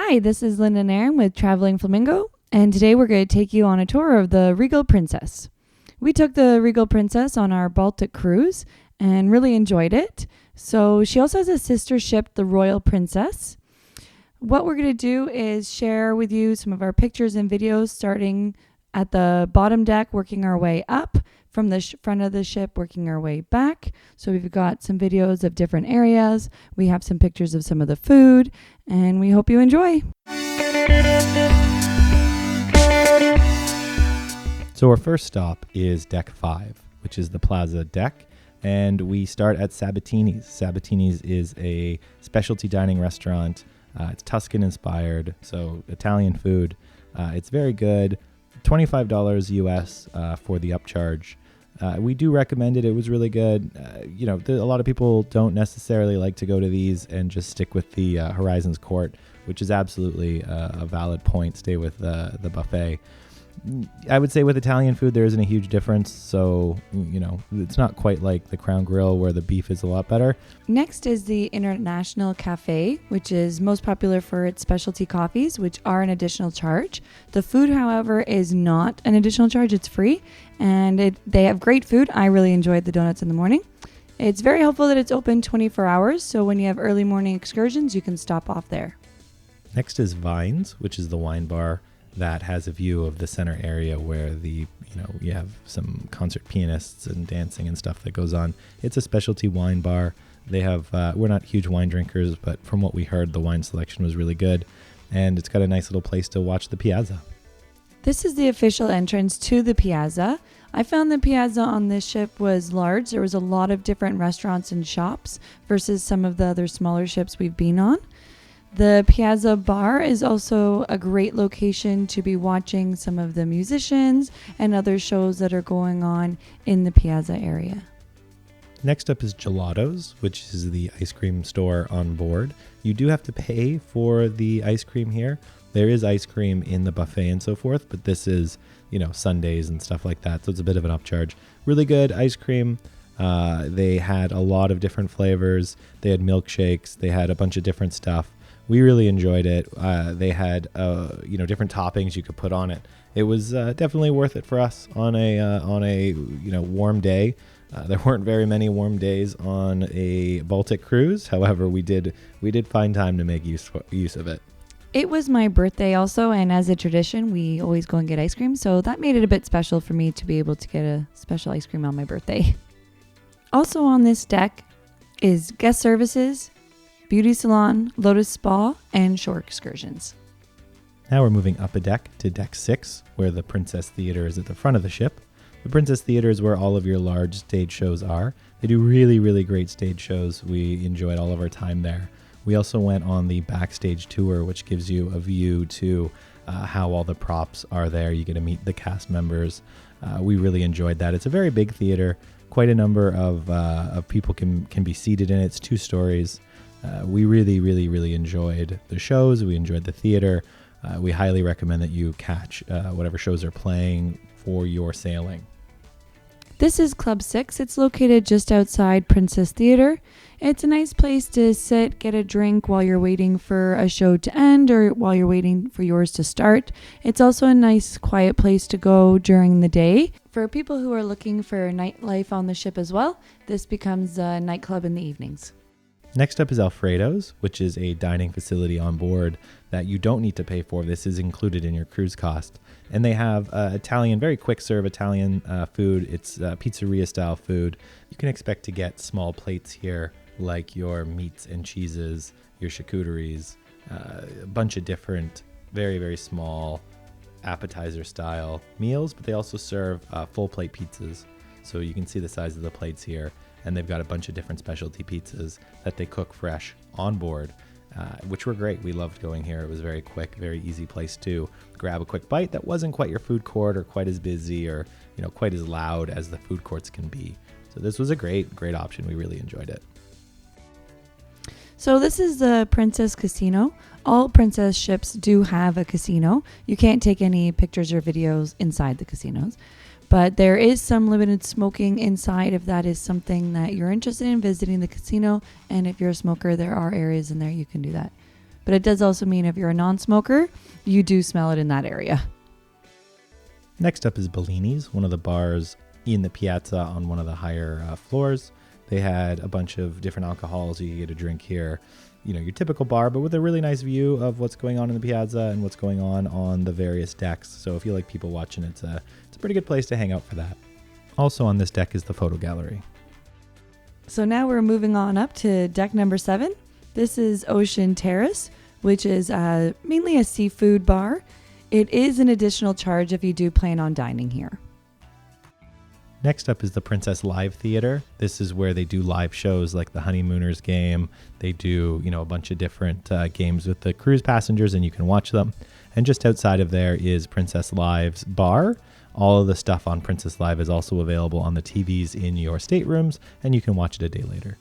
Hi, this is Linda and Aaron with Traveling Flamingo, and today we're going to take you on a tour of the Regal Princess. We took the Regal Princess on our Baltic cruise and really enjoyed it. So she also has a sister ship, the Royal Princess. What we're going to do is share with you some of our pictures and videos starting at the bottom deck, working our way up from the front of the ship, working our way back. So we've got some videos of different areas. We have some pictures of some of the food, and we hope you enjoy. So our first stop is Deck 5, which is the Plaza Deck, and we start at Sabatini's. Sabatini's is a specialty dining restaurant. It's Tuscan-inspired, so Italian food. It's very good. $25 US for the upcharge. We do recommend it. It was really good. A lot of people don't necessarily like to go to these and just stick with the Horizons Court, which is absolutely a valid point. Stay with the buffet. I would say with Italian food, there isn't a huge difference. So, it's not quite like the Crown Grill where the beef is a lot better. Next is the International Cafe, which is most popular for its specialty coffees, which are an additional charge. The food, however, is not an additional charge. It's free, and they have great food. I really enjoyed the donuts in the morning. It's very helpful that it's open 24 hours. So when you have early morning excursions, you can stop off there. Next is Vines, which is the wine bar that has a view of the center area where you have some concert pianists and dancing and stuff that goes on. It's a specialty wine bar. They have, we're not huge wine drinkers, but from what we heard, the wine selection was really good. And it's got a nice little place to watch the piazza. This is the official entrance to the piazza. I found the piazza on this ship was large. There was a lot of different restaurants and shops versus some of the other smaller ships we've been on. The Piazza Bar is also a great location to be watching some of the musicians and other shows that are going on in the Piazza area. Next up is Gelatos, which is the ice cream store on board. You do have to pay for the ice cream here. There is ice cream in the buffet and so forth, but this is, Sundays and stuff like that, so it's a bit of an upcharge. Really good ice cream. They had a lot of different flavors. They had milkshakes. They had a bunch of different stuff. We really enjoyed it. They had, different toppings you could put on it. It was definitely worth it for us on a warm day. There weren't very many warm days on a Baltic cruise. However, we did find time to make use of it. It was my birthday also, and as a tradition, we always go and get ice cream. So that made it a bit special for me to be able to get a special ice cream on my birthday. Also on this deck is guest services, beauty salon, Lotus Spa, and shore excursions. Now we're moving up a deck to Deck 6, where the Princess Theater is at the front of the ship. The Princess Theater is where all of your large stage shows are. They do really, really great stage shows. We enjoyed all of our time there. We also went on the backstage tour, which gives you a view to how all the props are there. You get to meet the cast members. We really enjoyed that. It's a very big theater. Quite a number of people can be seated in it. It's 2 stories. We really, really, really enjoyed the shows. We enjoyed the theater. We highly recommend that you catch whatever shows are playing for your sailing. This is Club 6. It's located just outside Princess Theater. It's a nice place to sit, get a drink while you're waiting for a show to end or while you're waiting for yours to start. It's also a nice, quiet place to go during the day. For people who are looking for nightlife on the ship as well, this becomes a nightclub in the evenings. Next up is Alfredos, which is a dining facility on board that you don't need to pay for. This is included in your cruise cost. And they have Italian, very quick serve Italian food. It's pizzeria style food. You can expect to get small plates here, like your meats and cheeses, your charcuteries, a bunch of different, very, very small appetizer style meals, but they also serve full plate pizzas. So you can see the size of the plates here. And they've got a bunch of different specialty pizzas that they cook fresh on board, which were great. We loved going here. It was very quick, very easy place to grab a quick bite that wasn't quite your food court or quite as busy or quite as loud as the food courts can be. So this was a great option. We really enjoyed it. So this is the Princess Casino. All Princess ships do have a casino. You can't take any pictures or videos inside the casinos. But there is some limited smoking inside if that is something that you're interested in visiting the casino. And if you're a smoker, there are areas in there you can do that. but it does also mean if you're a non-smoker, you do smell it in that area. Next up is Bellinis, one of the bars in the piazza on one of the higher floors. They had a bunch of different alcohols you could get a drink here. You know, your typical bar, but with a really nice view of what's going on in the piazza and what's going on the various decks. So if you like people watching, it's a pretty good place to hang out for that. Also on this deck is the photo gallery. So now we're moving on up to deck number 7. This is Ocean Terrace, which is mainly a seafood bar. It is an additional charge if you do plan on dining here. Next up is the Princess Live Theater. This is where they do live shows like the Honeymooners game. They do, a bunch of different games with the cruise passengers, and you can watch them. And just outside of there is Princess Live's bar. All of the stuff on Princess Live is also available on the TVs in your staterooms, and you can watch it a day later.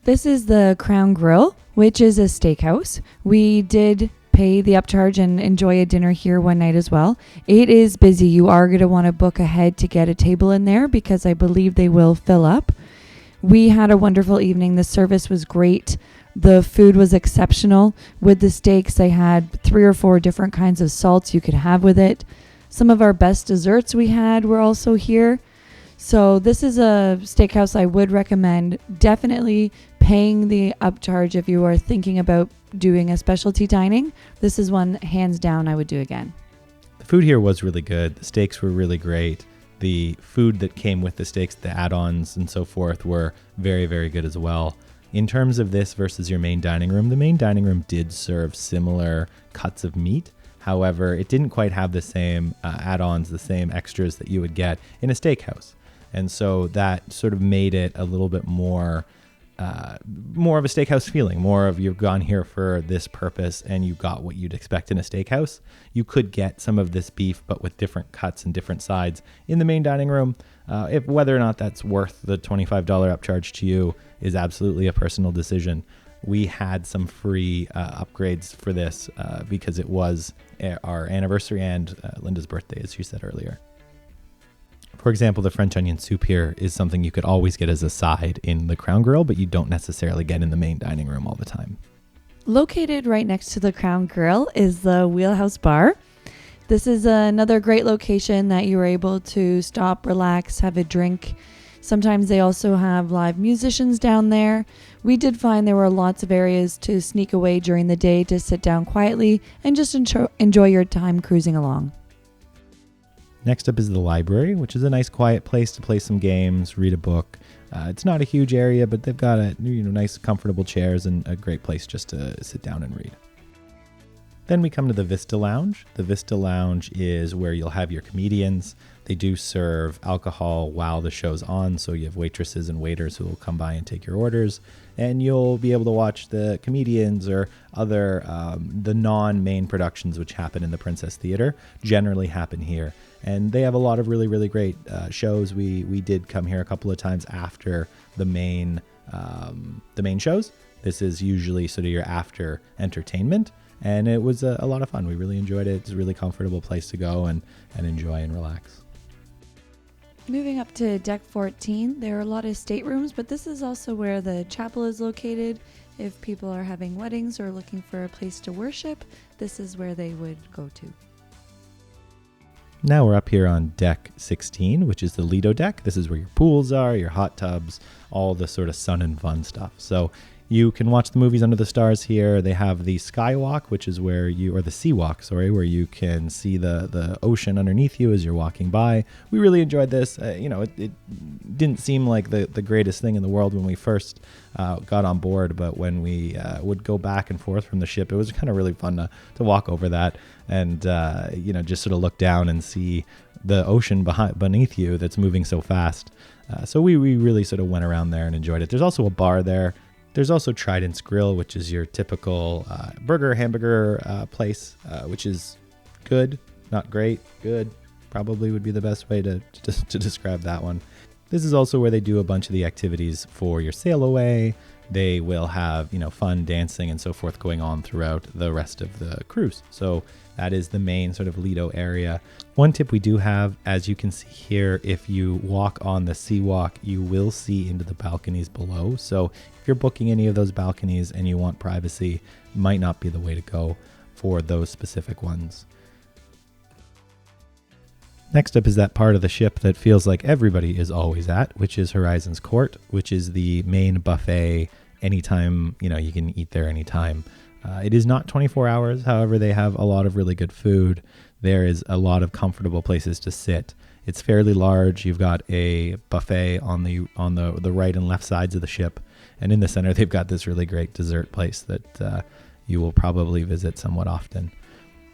This is the Crown Grill, which is a steakhouse. We did pay the upcharge and enjoy a dinner here one night as well. It is busy. You are going to want to book ahead to get a table in there because I believe they will fill up. We had a wonderful evening. The service was great. The food was exceptional. With the steaks, they had 3 or 4 different kinds of salts you could have with it. Some of our best desserts we had were also here. So this is a steakhouse I would recommend. Definitely paying the upcharge if you are thinking about doing a specialty dining. This is one hands down I would do again. The food here was really good. The steaks were really great. The food that came with the steaks, the add-ons and so forth were very, very good as well. In terms of this versus your main dining room, the main dining room did serve similar cuts of meat. However, it didn't quite have the same add-ons, the same extras that you would get in a steakhouse. And so that sort of made it a little bit more of a steakhouse feeling, more of you've gone here for this purpose and you got what you'd expect in a steakhouse. You could get some of this beef, but with different cuts and different sides in the main dining room. If whether or not that's worth the $25 upcharge to you is absolutely a personal decision. We had some free upgrades for this because it was our anniversary and Linda's birthday, as you said earlier. For example, the French onion soup here is something you could always get as a side in the Crown Grill, but you don't necessarily get in the main dining room all the time. Located right next to the Crown Grill is the Wheelhouse Bar. This is another great location that you are able to stop, relax, have a drink. Sometimes they also have live musicians down there. We did find there were lots of areas to sneak away during the day to sit down quietly and just enjoy your time cruising along. Next up is the library, which is a nice quiet place to play some games, read a book. It's not a huge area, but they've got nice comfortable chairs and a great place just to sit down and read. Then we come to the Vista Lounge. The Vista Lounge is where you'll have your comedians. They do serve alcohol while the show's on, so you have waitresses and waiters who will come by and take your orders, and you'll be able to watch the comedians or other the non-main productions which happen in the Princess Theater generally happen here. And they have a lot of really, really great shows. We did come here a couple of times after the main shows. This is usually sort of your after entertainment. And it was a lot of fun. We really enjoyed it. It's a really comfortable place to go and enjoy and relax. Moving up to deck 14, there are a lot of staterooms, but this is also where the chapel is located. If people are having weddings or looking for a place to worship, this is where they would go to. Now we're up here on deck 16, which is the Lido Deck. This is where your pools are, your hot tubs, all the sort of sun and fun stuff. So you can watch the movies under the stars here. They have the skywalk, which is where the seawalk, where you can see the ocean underneath you as you're walking by. We really enjoyed this. It didn't seem like the greatest thing in the world when we first got on board, but when we would go back and forth from the ship, it was kind of really fun to walk over that and just sort of look down and see the ocean beneath you that's moving so fast. So we really sort of went around there and enjoyed it. There's also a bar there. There's also Trident's Grill, which is your typical hamburger place, which is good, not great, good, probably would be the best way to describe that one. This is also where they do a bunch of the activities for your sail away. they will have, fun dancing and so forth going on throughout the rest of the cruise. So that is the main sort of Lido area. One tip we do have, as you can see here, if you walk on the seawalk, you will see into the balconies below. So if you're booking any of those balconies and you want privacy, might not be the way to go for those specific ones. Next up is that part of the ship that feels like everybody is always at, which is Horizon's Court, which is the main buffet. Anytime, you can eat there anytime. It is not 24 hours. However, they have a lot of really good food. There is a lot of comfortable places to sit. It's fairly large. You've got a buffet on the right and left sides of the ship. And in the center, they've got this really great dessert place that you will probably visit somewhat often.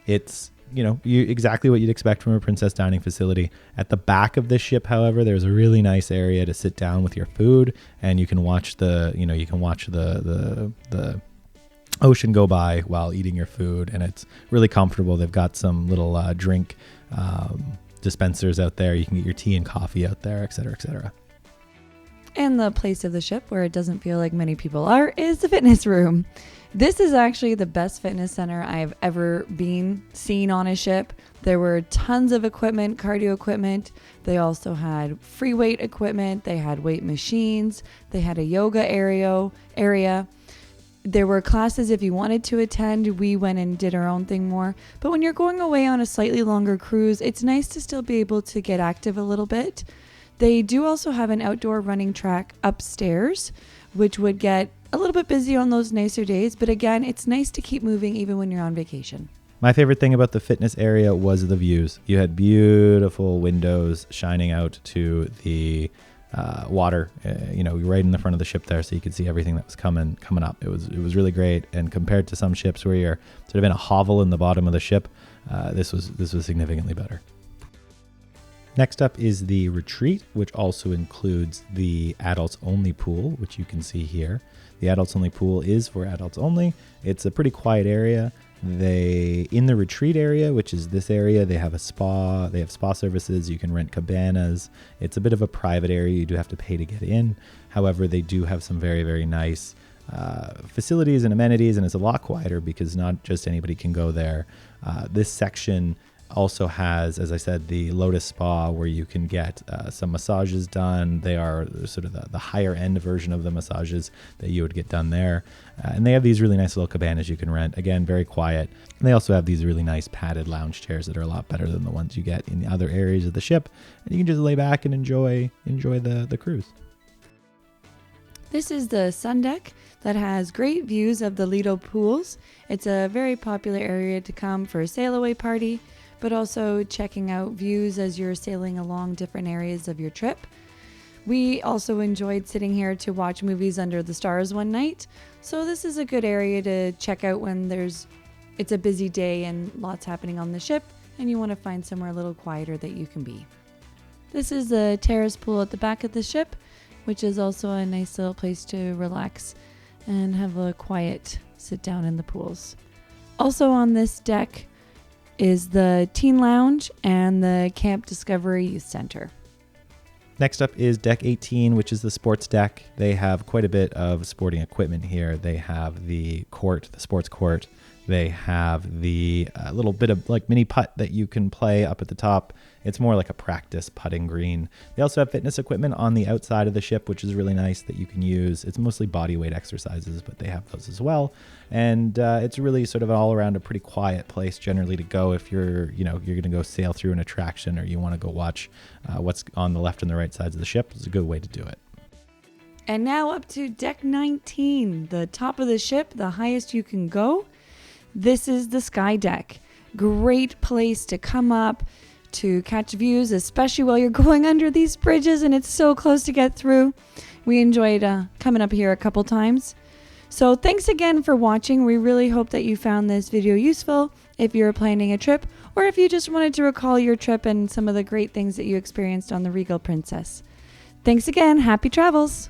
It's exactly what you'd expect from a Princess dining facility. At the back of this ship, however, there's a really nice area to sit down with your food, and you can watch the ocean go by while eating your food, and it's really comfortable. They've got some little drink dispensers out there. You can get your tea and coffee out there, et cetera, et cetera. And the place of the ship where it doesn't feel like many people are is the fitness room. This is actually the best fitness center I've ever seen on a ship. There were tons of equipment, cardio equipment. They also had free weight equipment. They had weight machines. They had a yoga area. There were classes if you wanted to attend. We went and did our own thing more. But when you're going away on a slightly longer cruise, it's nice to still be able to get active a little bit. They do also have an outdoor running track upstairs, which would get a little bit busy on those nicer days. But again, it's nice to keep moving even when you're on vacation. My favorite thing about the fitness area was the views. You had beautiful windows shining out to the water, right in the front of the ship there, so you could see everything that was coming up. It was really great. And compared to some ships where you're sort of in a hovel in the bottom of the ship, this was significantly better. Next up is the retreat, which also includes the adults only pool, which you can see here. The adults only pool is for adults only. It's a pretty quiet area. In the retreat area, which is this area, they have a spa. They have spa services. You can rent cabanas. It's a bit of a private area. You do have to pay to get in. However, they do have some very, very nice facilities and amenities, and it's a lot quieter because not just anybody can go there. This section also has, as I said, the Lotus Spa, where you can get some massages done. They are sort of the higher end version of the massages that you would get done there. And they have these really nice little cabanas you can rent. Again, very quiet. And they also have these really nice padded lounge chairs that are a lot better than the ones you get in the other areas of the ship. And you can just lay back and enjoy the cruise. This is the sun deck that has great views of the Lido pools. It's a very popular area to come for a sail away party, but also checking out views as you're sailing along different areas of your trip. We also enjoyed sitting here to watch movies under the stars one night, so this is a good area to check out when it's a busy day and lots happening on the ship and you want to find somewhere a little quieter that you can be. This is the terrace pool at the back of the ship, which is also a nice little place to relax and have a quiet sit down in the pools. Also on this deck is the Teen Lounge and the Camp Discovery Youth Center. Next up is Deck 18, which is the sports deck. They have quite a bit of sporting equipment here. They have the sports court. They have the little bit of like mini putt that you can play up at the top. It's more like a practice putting green. They also have fitness equipment on the outside of the ship, which is really nice that you can use. It's mostly body weight exercises, but they have those as well. And it's really sort of all around a pretty quiet place generally to go if you're going to go sail through an attraction or you want to go watch what's on the left and the right sides of the ship. It's a good way to do it. And now up to Deck 19, the top of the ship, the highest you can go. This is the Sky Deck. Great place to come up to catch views, especially while you're going under these bridges and it's so close to get through. We enjoyed coming up here a couple times. So thanks again for watching. We really hope that you found this video useful if you're planning a trip or if you just wanted to recall your trip and some of the great things that you experienced on the Regal Princess. Thanks again. Happy travels.